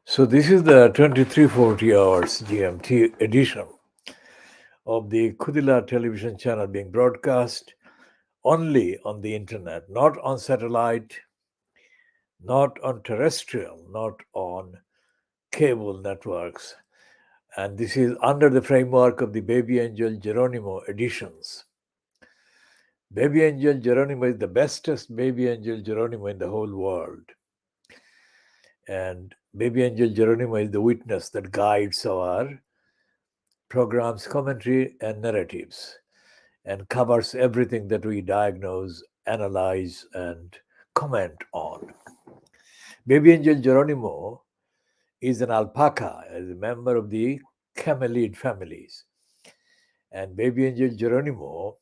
So this is the 2340 hours GMT edition of the Khoodeelaar television channel being broadcast only on the internet, not on satellite, not on terrestrial, not on cable networks. And this is under the framework of the Baby Angel Geronimo editions. Baby Angel Geronimo is the bestest Baby Angel Geronimo in the whole world. And Baby Angel Geronimo is the witness that guides our programs, commentary, and narratives, and covers everything that we diagnose, analyze, and comment on. Baby Angel Geronimo is an alpaca, as a member of the camelid families. And Baby Angel Geronimo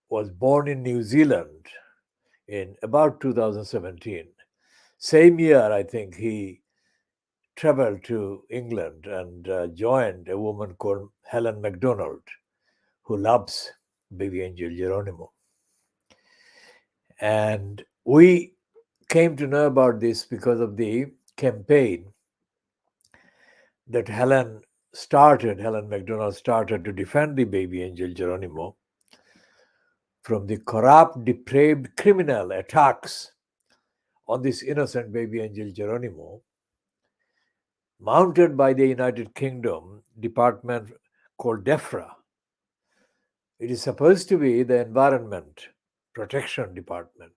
was born in New Zealand in about 2017. Same year, I think, he traveled to England and joined a woman called Helen MacDonald, who loves Baby Angel Geronimo. And we came to know about this because of the campaign that Helen MacDonald started to defend the Baby Angel Geronimo from the corrupt, depraved, criminal attacks on this innocent Baby Angel Geronimo, mounted by the United Kingdom department called DEFRA. It is supposed to be the Environment Protection Department,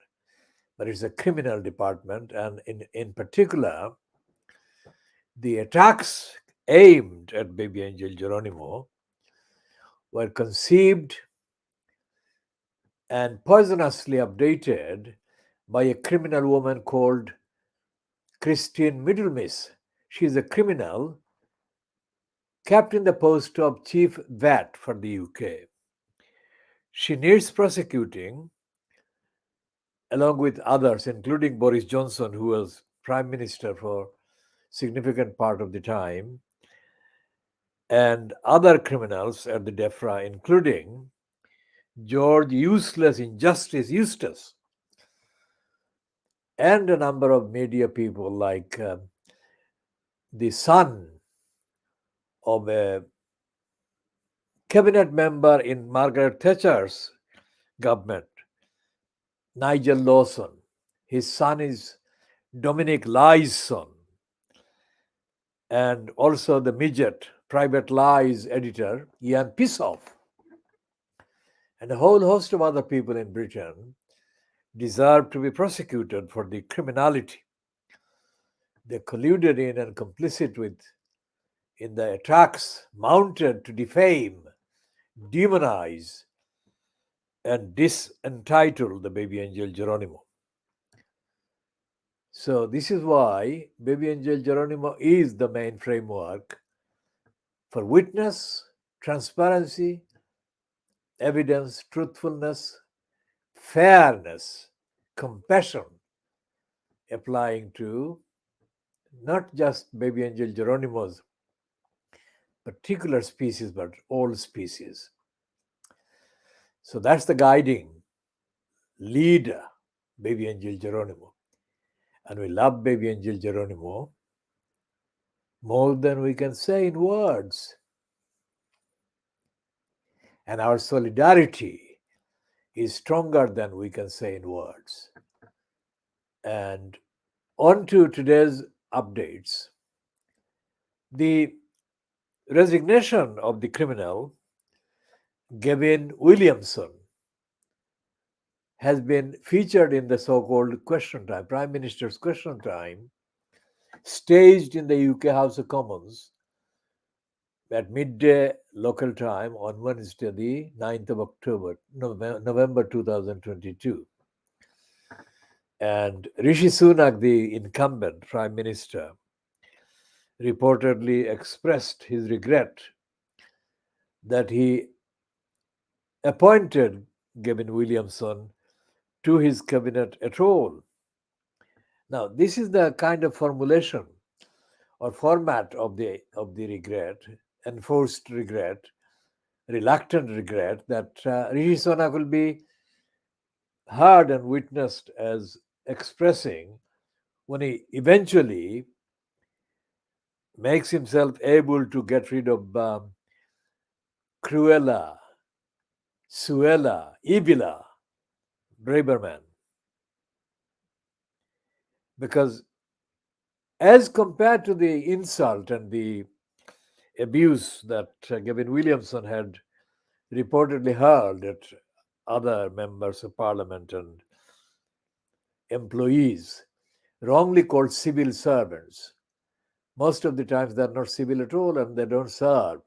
but it's a criminal department, and in particular, the attacks aimed at Baby Angel Geronimo were conceived and poisonously updated by a criminal woman called Christine Middlemiss. She is a criminal kept in the post of chief vet for the UK. She needs prosecuting along with others, including Boris Johnson, who was prime minister for significant part of the time, and other criminals at the DEFRA, including George Useless Injustice Eustace, and a number of media people like the son of a cabinet member in Margaret Thatcher's government, Nigel Lawson. His son is Dominic Lye's son, and also the midget Private Lies editor, Ian Pissoff, and a whole host of other people in Britain deserve to be prosecuted for the criminality they colluded in and complicit with in the attacks mounted to defame, demonize, and disentitle the Baby Angel Geronimo. So this is why Baby Angel Geronimo is the main framework for witness, transparency, evidence, truthfulness, fairness, compassion, applying to not just Baby Angel Geronimo's particular species, but all species. So that's the guiding leader, Baby Angel Geronimo. And we love Baby Angel Geronimo more than we can say in words. And our solidarity is stronger than we can say in words. And on to today's updates. The resignation of the criminal Gavin Williamson has been featured in the so-called Question Time, Prime Minister's Question Time, staged in the UK House of Commons at midday local time on Wednesday, the 9th of October, November 2022. And Rishi Sunak, the incumbent Prime Minister, reportedly expressed his regret that he appointed Gavin Williamson to his cabinet at all. Now, this is the kind of formulation or format of the regret, enforced regret, reluctant regret, that Rishi Sunak will be heard and witnessed as expressing when he eventually makes himself able to get rid of Cruella, Suella, Ibila, Braverman. Because as compared to the insult and the abuse that Gavin Williamson had reportedly hurled at other members of parliament and employees, wrongly called civil servants, most of the times they're not civil at all and they don't serve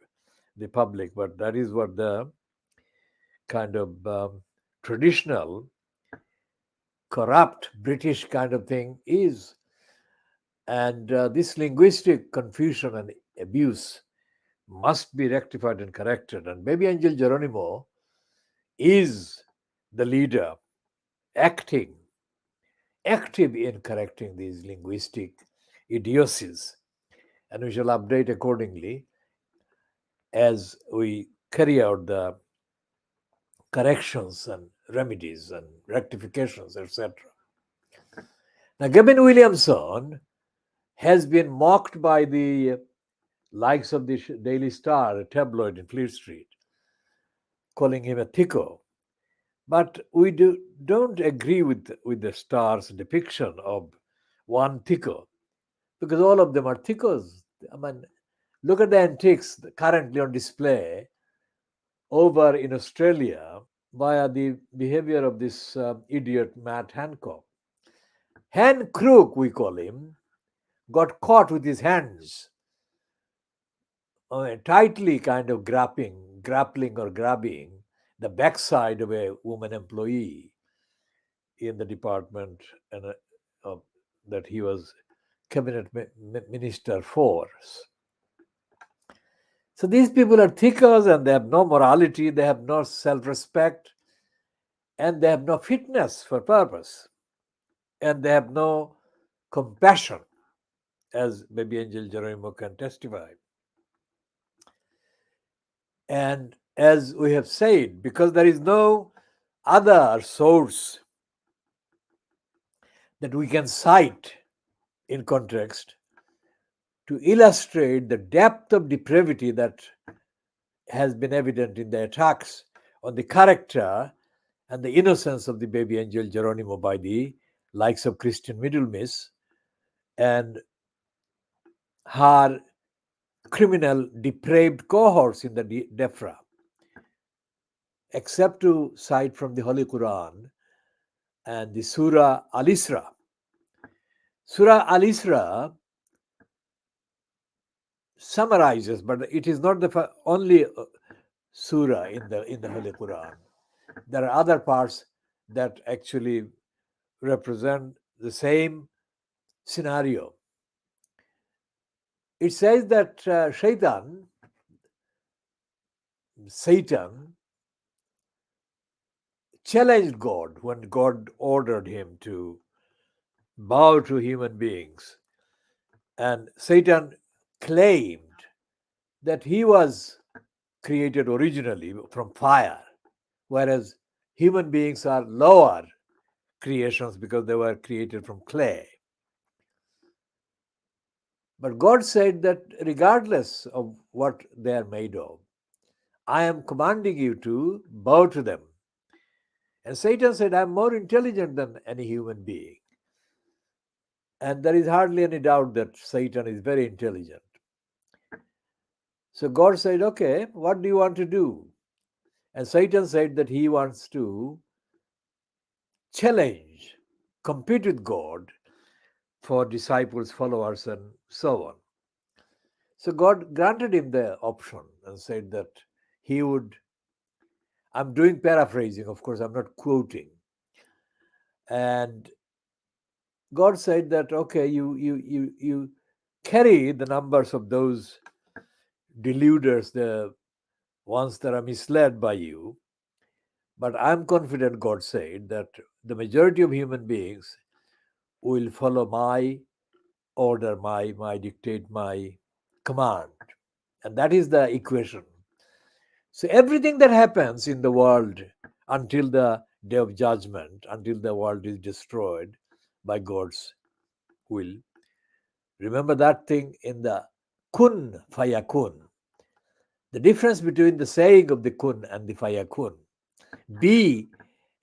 the public, but that is what the kind of traditional, corrupt British kind of thing is. And this linguistic confusion and abuse must be rectified and corrected. And Baby Angel Geronimo is the leader, active in correcting these linguistic idiocies. And we shall update accordingly as we carry out the corrections and remedies and rectifications, etc. Now, Gavin Williamson has been mocked by the likes of the Daily Star, a tabloid in Fleet Street, calling him a thicko. But we don't agree with the Star's depiction of one thicko, because all of them are thickos. I mean, look at the antiques currently on display over in Australia via the behavior of this idiot Matt Hancock. Han Crook, we call him, got caught with his hands tightly kind of grappling or grabbing the backside of a woman employee in the department and that he was cabinet minister for. So these people are thickers and they have no morality, they have no self-respect, and they have no fitness for purpose, and they have no compassion, as Baby Angel Geronimo can testify. And as we have said, because there is no other source that we can cite in context to illustrate the depth of depravity that has been evident in the attacks on the character and the innocence of the Baby Angel Geronimo by the likes of Christian Middlemiss and her criminal, depraved cohorts in the DEFRA, except to cite from the Holy Quran and the Surah Al-Isra. Surah Al-Isra summarizes, but it is not the only surah in the Holy Quran. There are other parts that actually represent the same scenario. It says that Satan challenged God when God ordered him to bow to human beings. And Satan claimed that he was created originally from fire, whereas human beings are lower creations because they were created from clay. But God said that regardless of what they are made of, I am commanding you to bow to them. And Satan said, I am more intelligent than any human being. And there is hardly any doubt that Satan is very intelligent. So God said, okay, what do you want to do? And Satan said that he wants to challenge, compete with God for disciples, followers, and so on. So God granted him the option and said that he would, I'm doing paraphrasing, of course, I'm not quoting. And God said that, okay, you carry the numbers of those deluders, the ones that are misled by you. But I'm confident, God said, that the majority of human beings will follow my order, my dictate, my command. And that is the equation. So everything that happens in the world until the day of judgment, until the world is destroyed by God's will, remember that thing in the kun fayakun. The difference between the saying of the kun and the fayakun, be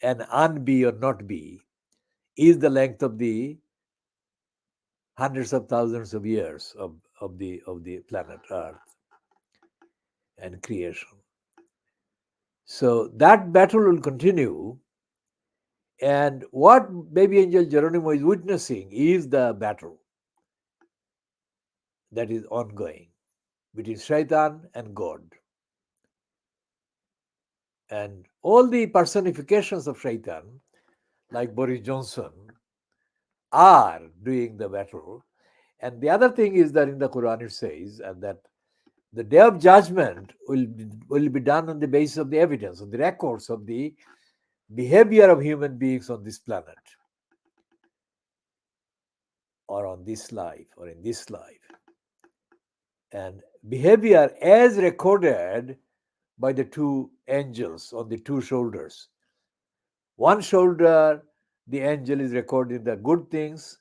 and unbe or not be, is the length of the hundreds of thousands of years of the planet Earth and creation. So that battle will continue. And what baby angel Geronimo is witnessing is the battle that is ongoing between Shaitan and God. And all the personifications of Shaitan, like Boris Johnson, are doing the battle. And the other thing is that in the Quran it says and that the day of judgment will be done on the basis of the evidence, on the records of the behavior of human beings on this planet, or on this life, or in this life. And behavior as recorded by the two angels on the two shoulders. One shoulder, the angel is recording the good things,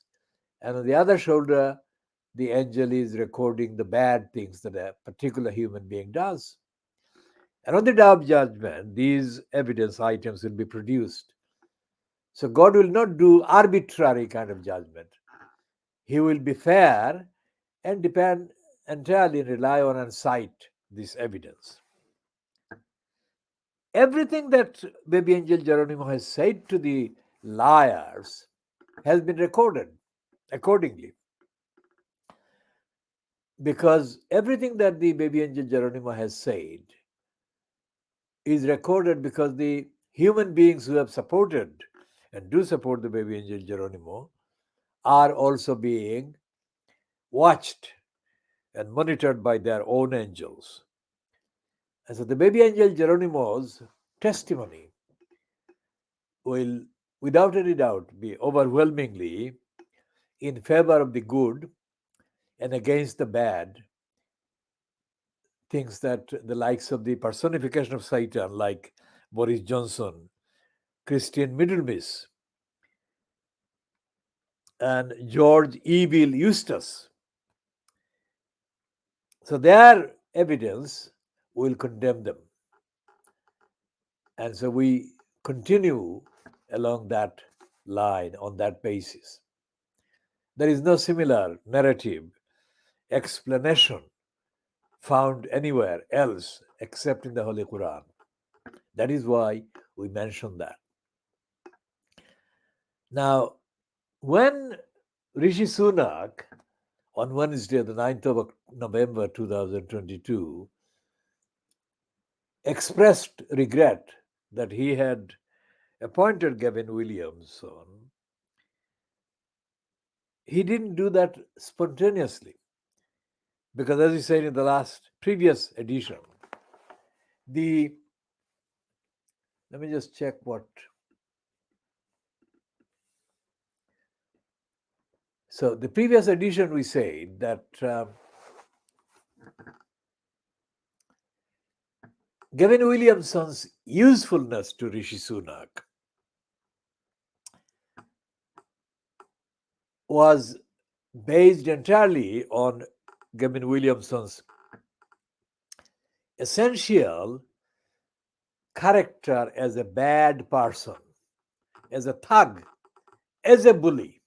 and on the other shoulder, the angel is recording the bad things that a particular human being does. And on the day of judgment, these evidence items will be produced. So God will not do arbitrary kind of judgment. He will be fair and depend entirely rely on and cite this evidence. Everything that baby angel Geronimo has said to the liars has been recorded accordingly. Because everything that the baby angel Geronimo has said is recorded because the human beings who have supported and do support the baby angel Geronimo are also being watched and monitored by their own angels. And so the baby angel Geronimo's testimony will, without any doubt, be overwhelmingly in favor of the good and against the bad things that the likes of the personification of Satan, like Boris Johnson, Christian Middlemiss, and George Evil Eustace. So their evidence will condemn them. And so we continue along that line on that basis. There is no similar narrative, explanation found anywhere else except in the Holy Quran. That is why we mention that. Now, when Rishi Sunak on Wednesday, the 9th of November 2022, expressed regret that he had appointed Gavin Williamson, he didn't do that spontaneously. Because as we said in the previous edition, let me just check what. So the previous edition we said that Gavin Williamson's usefulness to Rishi Sunak was based entirely on Gavin Williamson's essential character as a bad person, as a thug, as a bully.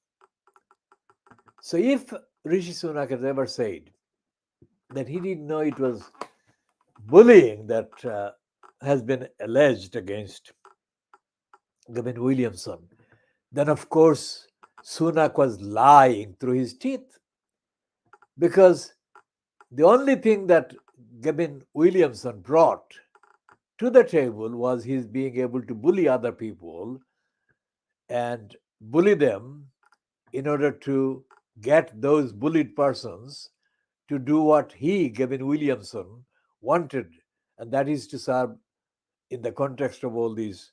So if Rishi Sunak has ever said that he didn't know it was bullying that has been alleged against Gavin Williamson, then of course Sunak was lying through his teeth. Because the only thing that Gavin Williamson brought to the table was his being able to bully other people and bully them in order to get those bullied persons to do what he, Gavin Williamson, wanted, and that is to serve in the context of all these,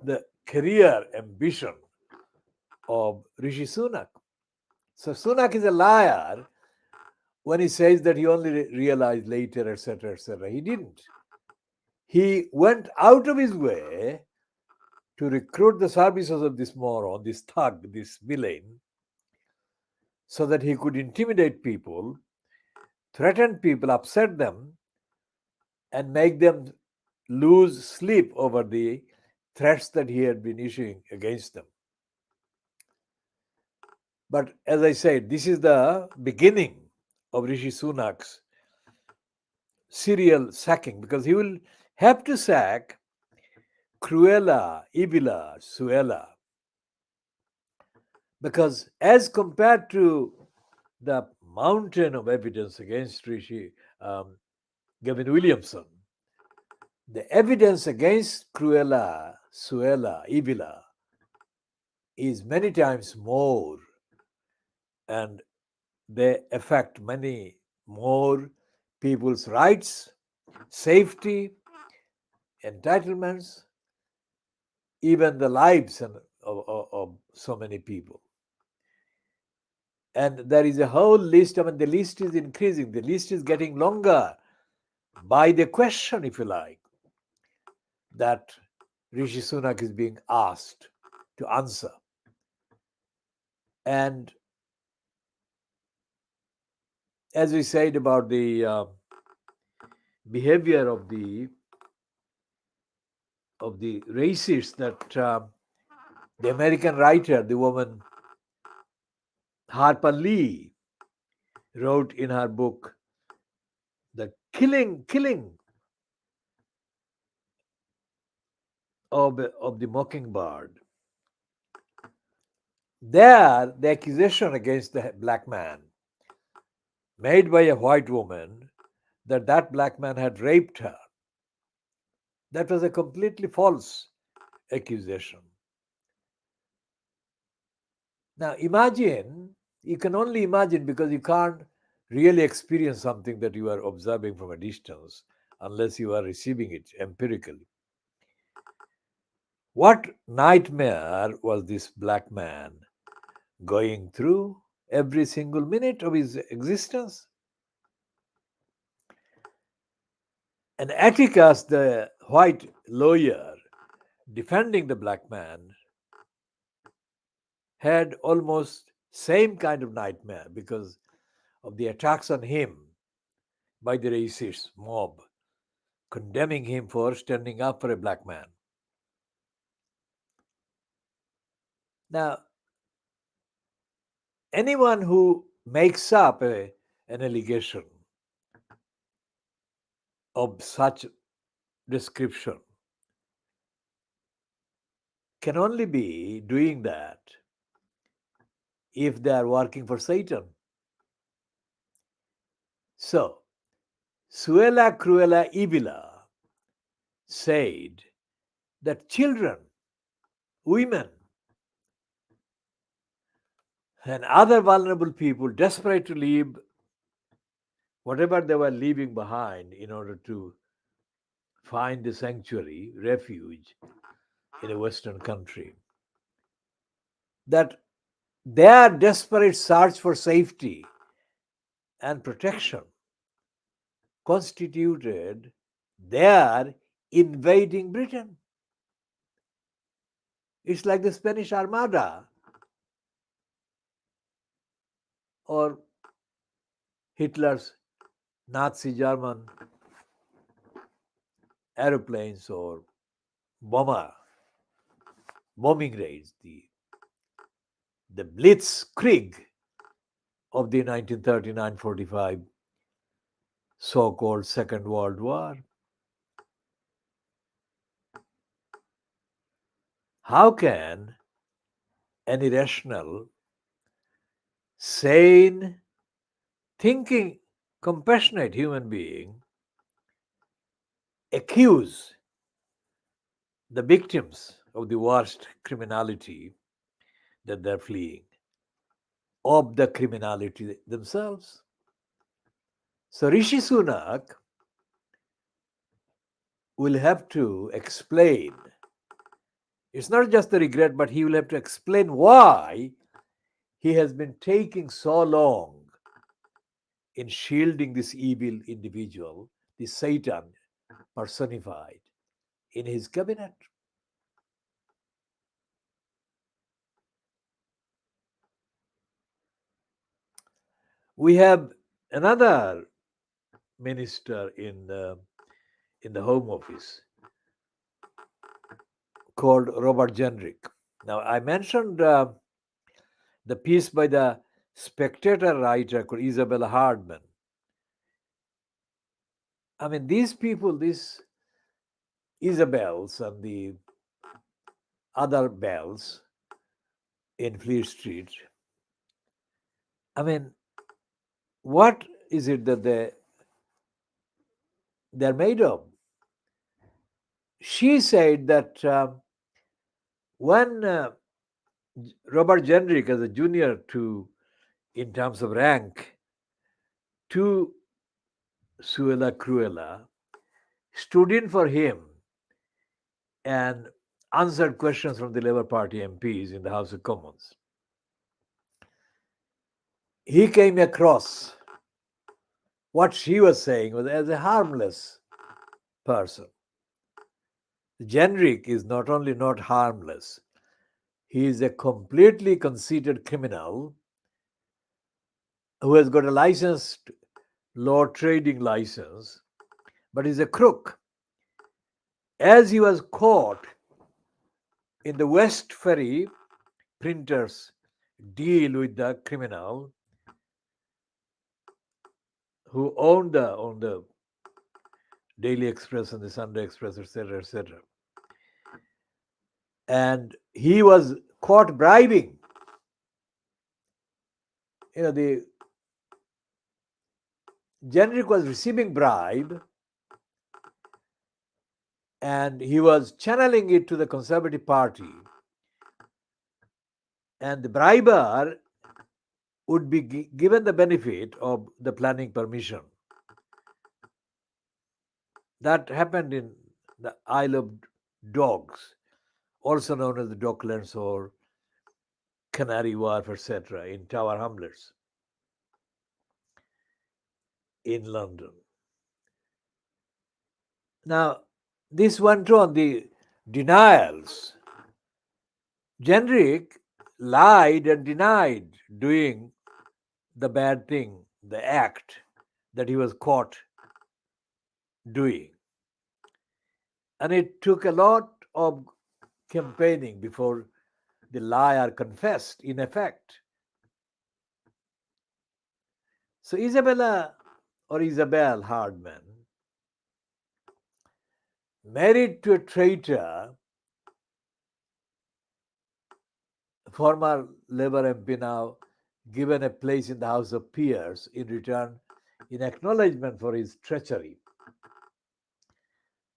the career ambition of Rishi Sunak. So Sunak is a liar when he says that he only realized later, etc., etc. He didn't. He went out of his way to recruit the services of this moron, this thug, this villain, so that he could intimidate people threaten people, upset them, and make them lose sleep over the threats that he had been issuing against them. But as I said, this is the beginning of Rishi Sunak's serial sacking, because he will have to sack Cruella, Ibila, Suella, because as compared to the mountain of evidence against Rishi Gavin Williamson, the evidence against Cruella, Suella, Ibila is many times more, and they affect many more people's rights, safety, entitlements, even the lives of so many people. And there is a whole list. I mean, the list is increasing, the list is getting longer by the question, if you like, that Rishi Sunak is being asked to answer. And as we said about the behavior of the racists, that the American writer, the woman Harper Lee, wrote in her book, The Killing of the Mockingbird. There, the accusation against the black man made by a white woman that that black man had raped her, that was a completely false accusation. Now imagine, you can only imagine because you can't really experience something that you are observing from a distance unless you are receiving it empirically. What nightmare was this black man going through every single minute of his existence? And Atticus, the white lawyer defending the black man, had almost same kind of nightmare because of the attacks on him by the racist mob, condemning him for standing up for a black man. Now, anyone who makes up an allegation of such description can only be doing that if they are working for Satan. So, Suella Cruella Ibila said that children, women, and other vulnerable people desperate to leave whatever they were leaving behind in order to find a sanctuary, refuge in a Western country, that their desperate search for safety and protection constituted their invading Britain. It's like the Spanish Armada or Hitler's Nazi German aeroplanes or bombing raids, the Blitzkrieg of the 1939-45 so-called Second World War. How can an irrational, sane, thinking, compassionate human being accuse the victims of the worst criminality that they're fleeing of the criminality themselves? So Rishi Sunak will have to explain. It's not just the regret, but he will have to explain why he has been taking so long in shielding this evil individual, this Satan personified, in his cabinet. We have another minister in the Home Office called Robert Jenrick. Now, I mentioned the piece by the Spectator writer called Isabella Hardman. I mean, these people, these Isabels and the other Bells in Fleet Street, I mean, what is it that they're made of? She said that when Robert Jenrick, as a junior to, in terms of rank, to Suella Cruella, stood in for him and answered questions from the Labour Party MPs in the House of Commons, he came across what she was saying was as a harmless person. Jenrick is not only not harmless, he is a completely conceited criminal who has got a licensed law trading license, but is a crook. As he was caught in the West Ferry printers deal with the criminal who owned the Daily Express and the Sunday Express, etc., etc. And he was caught bribing. The Jenrick was receiving bribe, and he was channeling it to the Conservative Party. And the briber would be given the benefit of the planning permission. That happened in the Isle of Dogs, also known as the Docklands or Canary Wharf, etc., in Tower Hamlets in London. Now, this went on, the denials. Jenrick lied and denied doing the bad thing, the act that he was caught doing. And it took a lot of campaigning before the liar confessed, in effect. So Isabella or Isabel Hardman, married to a traitor, former Labour MP, now given a place in the House of Peers in return, in acknowledgement for his treachery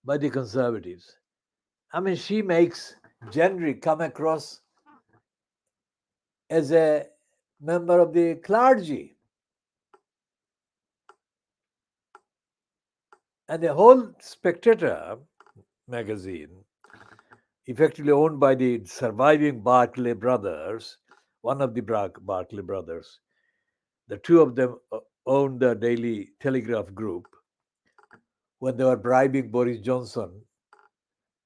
by the Conservatives. I mean, she makes Jenrick come across as a member of the clergy. And the whole Spectator magazine, effectively owned by the surviving Barclay brothers, one of the Barclay brothers, the two of them owned the Daily Telegraph group when they were bribing Boris Johnson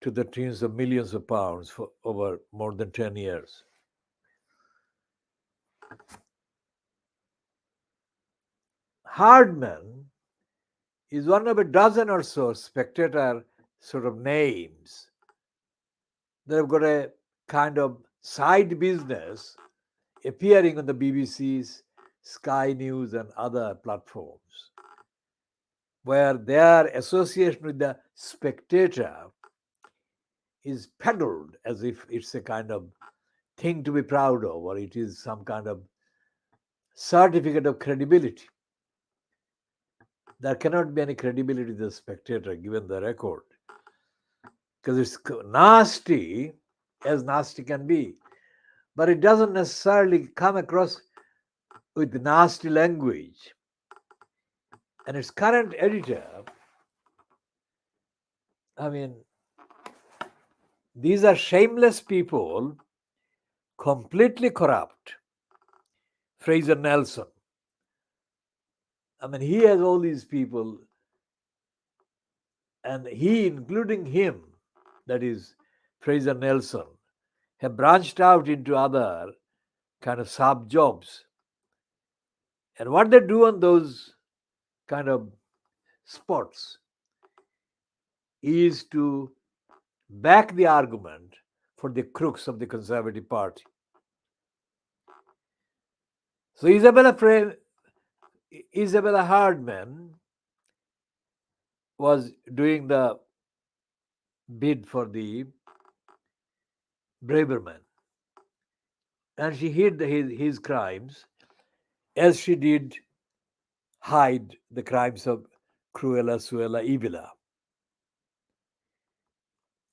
to the tunes of millions of pounds for over more than 10 years. Hardman is one of a dozen or so Spectator sort of names that have got a kind of side business appearing on the BBC's Sky News and other platforms, where their association with the Spectator is peddled as if it's a kind of thing to be proud of, or it is some kind of certificate of credibility. There cannot be any credibility to the Spectator given the record, because it's nasty, as nasty can be, but it doesn't necessarily come across with nasty language. And its current editor, I mean, these are shameless people, completely corrupt. Fraser Nelson. I mean, he has all these people, and he, including him, that is Fraser Nelson, have branched out into other kind of sub jobs. And what they do on those kind of spots is to back the argument for the crooks of the Conservative Party. So Isabella Hardman was doing the bid for the Braverman, and she hid his crimes as she did hide the crimes of Cruella, Suella, Evila.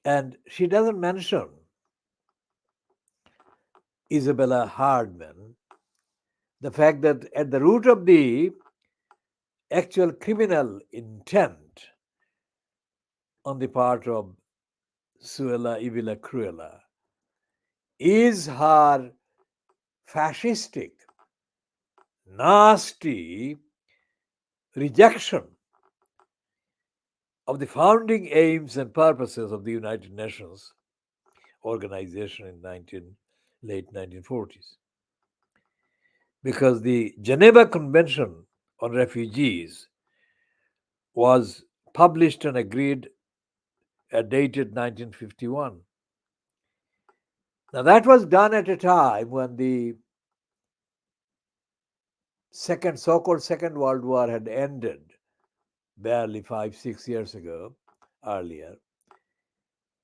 And she doesn't mention Isabella Hardman, the fact that at the root of the actual criminal intent on the part of Suella, Evila, Cruella is her fascistic, nasty rejection of the founding aims and purposes of the United Nations organization in late 1940s. Because the Geneva Convention on Refugees was published and agreed dated 1951. Now that was done at a time when the so-called Second World War had ended barely 5-6 years ago earlier.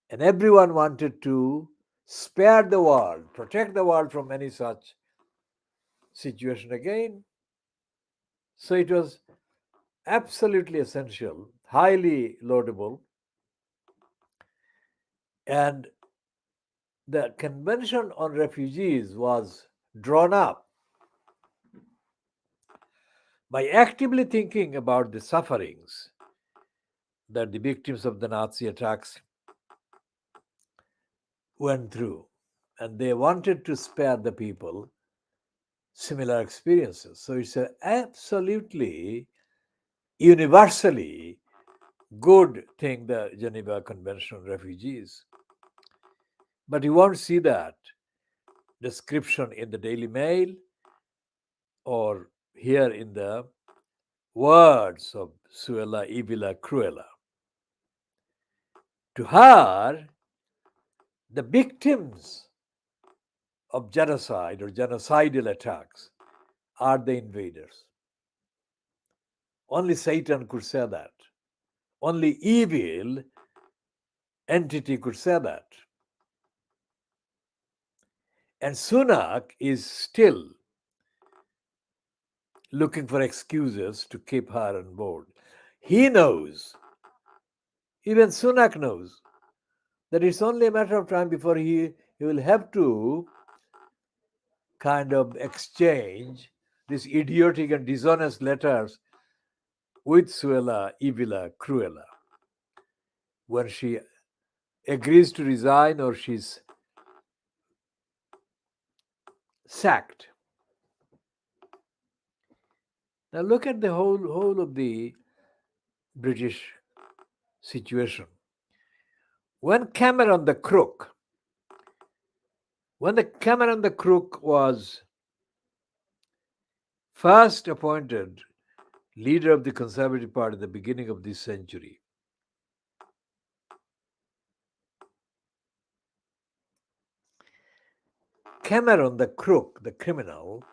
And everyone wanted to spare the world, protect the world from any such situation again. So it was absolutely essential, highly laudable. And the Convention on Refugees was drawn up by actively thinking about the sufferings that the victims of the Nazi attacks went through. And they wanted to spare the people similar experiences. So it's an absolutely universally good thing, the Geneva Convention on Refugees. But you won't see that description in the Daily Mail or here in the words of Suella, Evila, Cruella. To her, the victims of genocide or genocidal attacks are the invaders. Only Satan could say that. Only evil entity could say that. And Sunak is still looking for excuses to keep her on board. He knows, even Sunak knows, that it's only a matter of time before he will have to kind of exchange these idiotic and dishonest letters with Suella, Evila, Cruella. When she agrees to resign or she's sacked. Now look at the whole of the British situation. When Cameron the Crook was first appointed leader of the Conservative Party at the beginning of this century, Cameron the Crook, the criminal,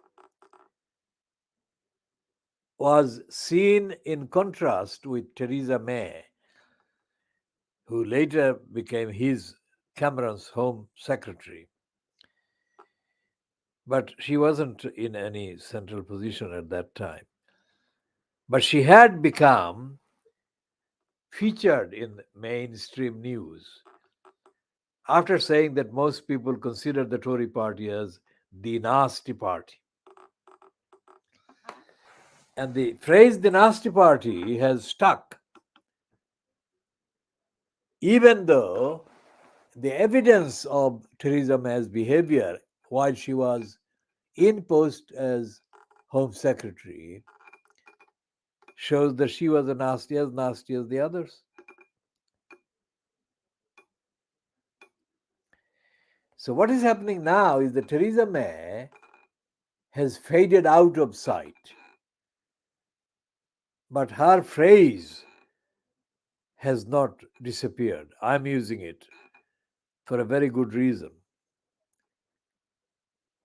was seen in contrast with Theresa May, who later became Cameron's Home Secretary. But she wasn't in any central position at that time. But she had become featured in mainstream news after saying that most people consider the Tory party as the nasty party. And the phrase the nasty party has stuck, even though the evidence of Theresa May's behavior while she was in post as Home Secretary shows that she was as nasty as the others. So what is happening now is that Theresa May has faded out of sight. But her phrase has not disappeared. I'm using it for a very good reason.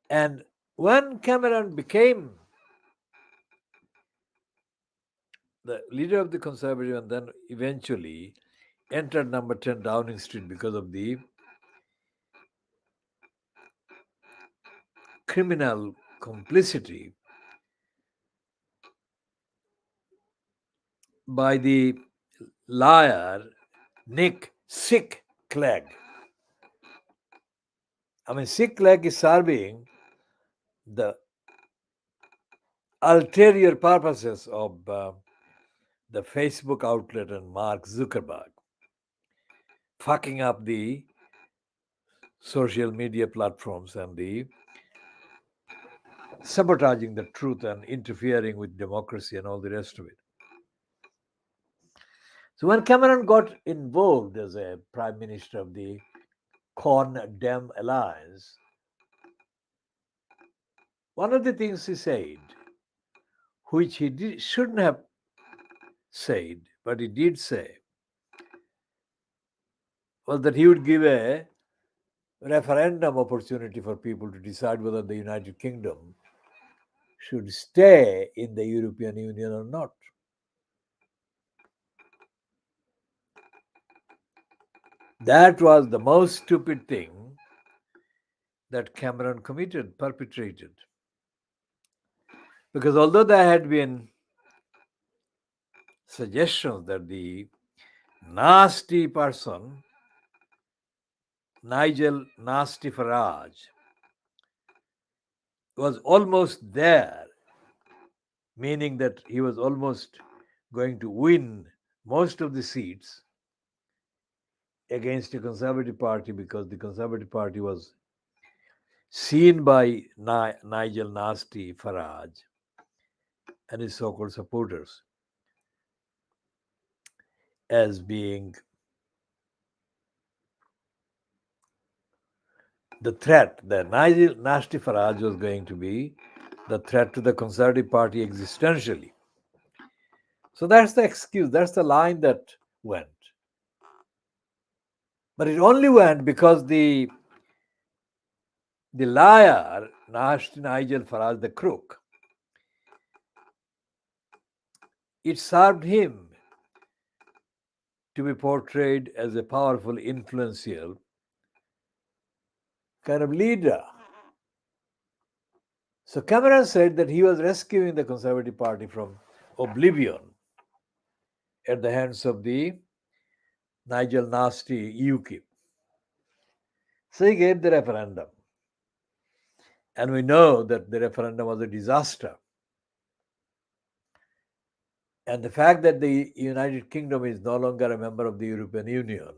And when Cameron became the leader of the Conservative and then eventually entered number 10 Downing Street because of the criminal complicity by the liar Nick Sick Clegg. I mean, Sick Clegg is serving the ulterior purposes of the Facebook outlet and Mark Zuckerberg, fucking up the social media platforms and the sabotaging the truth and interfering with democracy and all the rest of it. So when Cameron got involved as a prime minister of the Con Dem alliance, one of the things he said, which shouldn't have said, but he did say, was that he would give a referendum opportunity for people to decide whether the United Kingdom should stay in the European Union or not. That was the most stupid thing that Cameron perpetrated. Because although there had been suggestions that the nasty person, Nigel Nasty Farage, was almost there, meaning that he was almost going to win most of the seats against the Conservative Party because the Conservative Party was seen by Nigel Nasty Farage and his so called supporters as being the threat. That Nigel Nasty Farage was going to be the threat to the Conservative Party existentially. So that's the excuse, that's the line that went. But it only went because the liar, Nigel Farage, the crook, it served him to be portrayed as a powerful, influential kind of leader. So Cameron said that he was rescuing the Conservative Party from oblivion at the hands of the Nigel Nasty UKIP. So he gave the referendum. And we know that the referendum was a disaster. And the fact that the United Kingdom is no longer a member of the European Union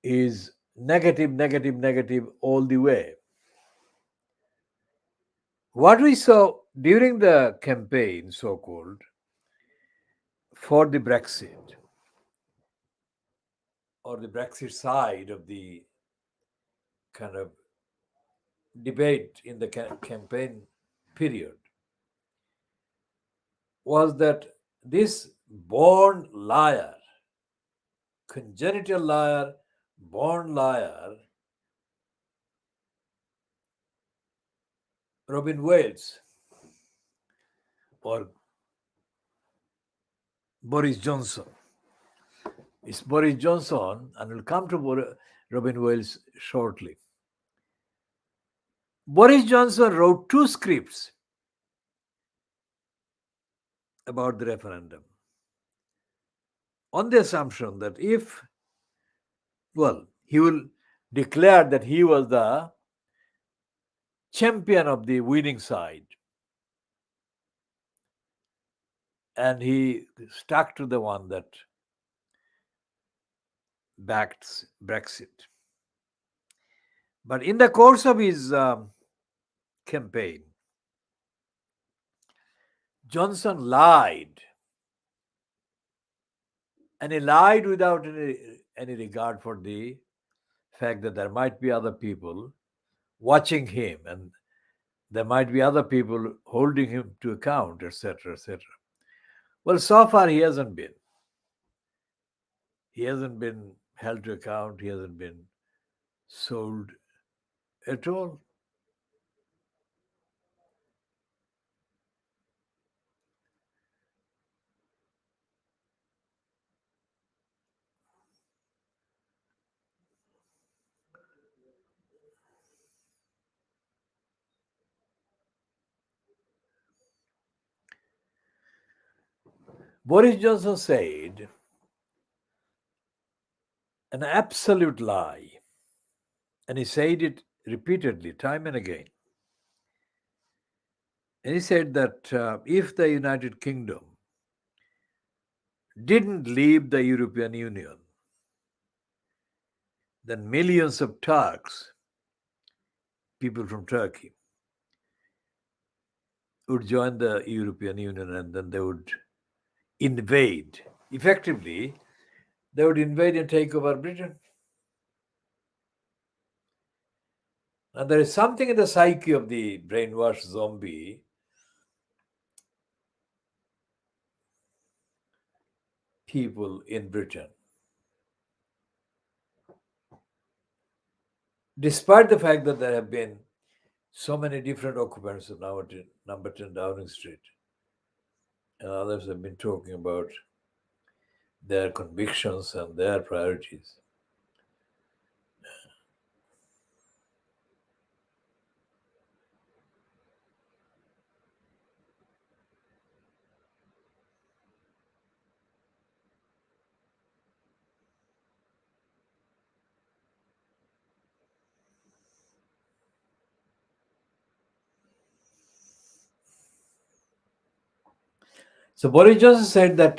is negative, negative, negative all the way. What we saw during the campaign, so called, for the Brexit, or the Brexit side of the kind of debate in the campaign period, was that this born liar, congenital liar, born liar, Robin Wales or Boris Johnson. It's Boris Johnson, and we'll come to Robin Wales shortly. Boris Johnson wrote 2 scripts about the referendum on the assumption that he will declare that he was the champion of the winning side, and he stuck to the one that backed Brexit. But in the course of his campaign, Johnson lied, and he lied without any regard for the fact that there might be other people watching him and there might be other people holding him to account, etc., etc. Well, so far he hasn't been. He hasn't been held to account. He hasn't been sold at all. Boris Johnson said an absolute lie, and he said it repeatedly, time and again. And he said that if the United Kingdom didn't leave the European Union, then millions of Turks, people from Turkey, would join the European Union, and then they would invade. Effectively, they would invade and take over Britain. And there is something in the psyche of the brainwashed zombie people in Britain. Despite the fact that there have been so many different occupants of number 10 Downing Street, and others have been talking about their convictions and their priorities. So Boris Johnson said that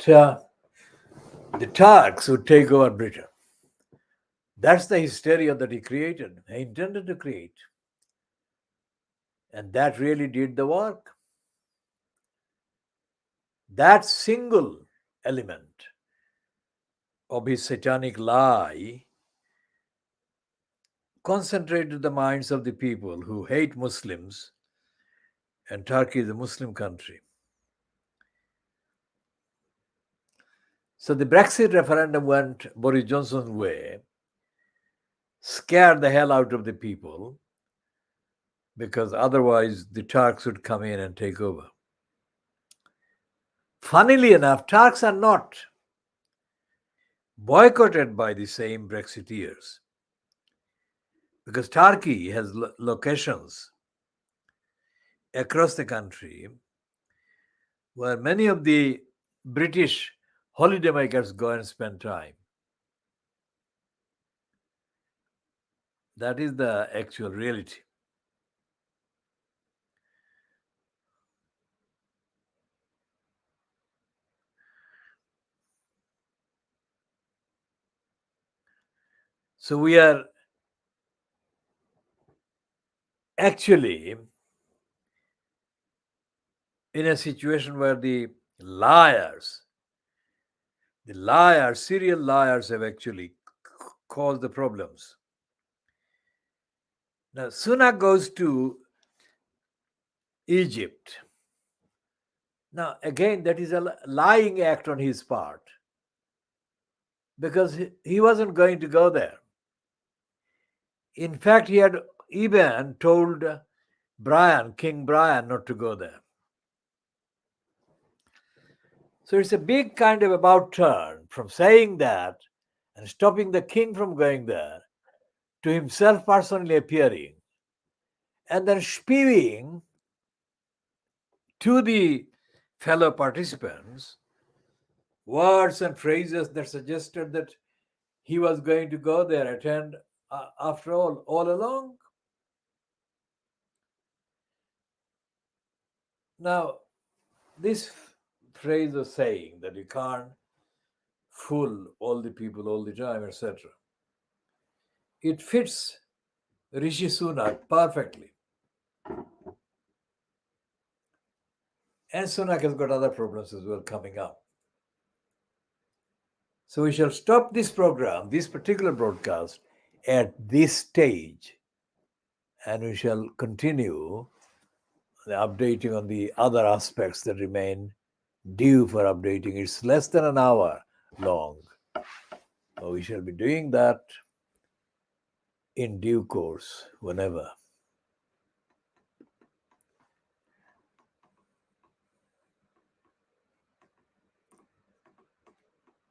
the Turks would take over Britain. That's the hysteria that he created, he intended to create. And that really did the work. That single element of his satanic lie concentrated the minds of the people who hate Muslims, and Turkey is a Muslim country. So the Brexit referendum went Boris Johnson's way, scared the hell out of the people, because otherwise the Turks would come in and take over. Funnily enough, Turks are not boycotted by the same Brexiteers, because Turkey has locations across the country where many of the British holidaymakers go and spend time. That is the actual reality. So we are actually in a situation where the serial liars have actually caused the problems. Now, Sunak goes to Egypt. Now, again, that is a lying act on his part, because he wasn't going to go there. In fact, he had even told King Brian, not to go there. So it's a big kind of about turn from saying that and stopping the king from going there to himself personally appearing and then spewing to the fellow participants words and phrases that suggested that he was going to go there, attend after all along. Now, this phrase of saying that you can't fool all the people all the time, etc., it fits Rishi Sunak perfectly. And Sunak has got other problems as well coming up. So we shall stop this program, this particular broadcast, at this stage, and we shall continue the updating on the other aspects that remain due for updating. It's less than an hour long. We shall be doing that in due course, whenever.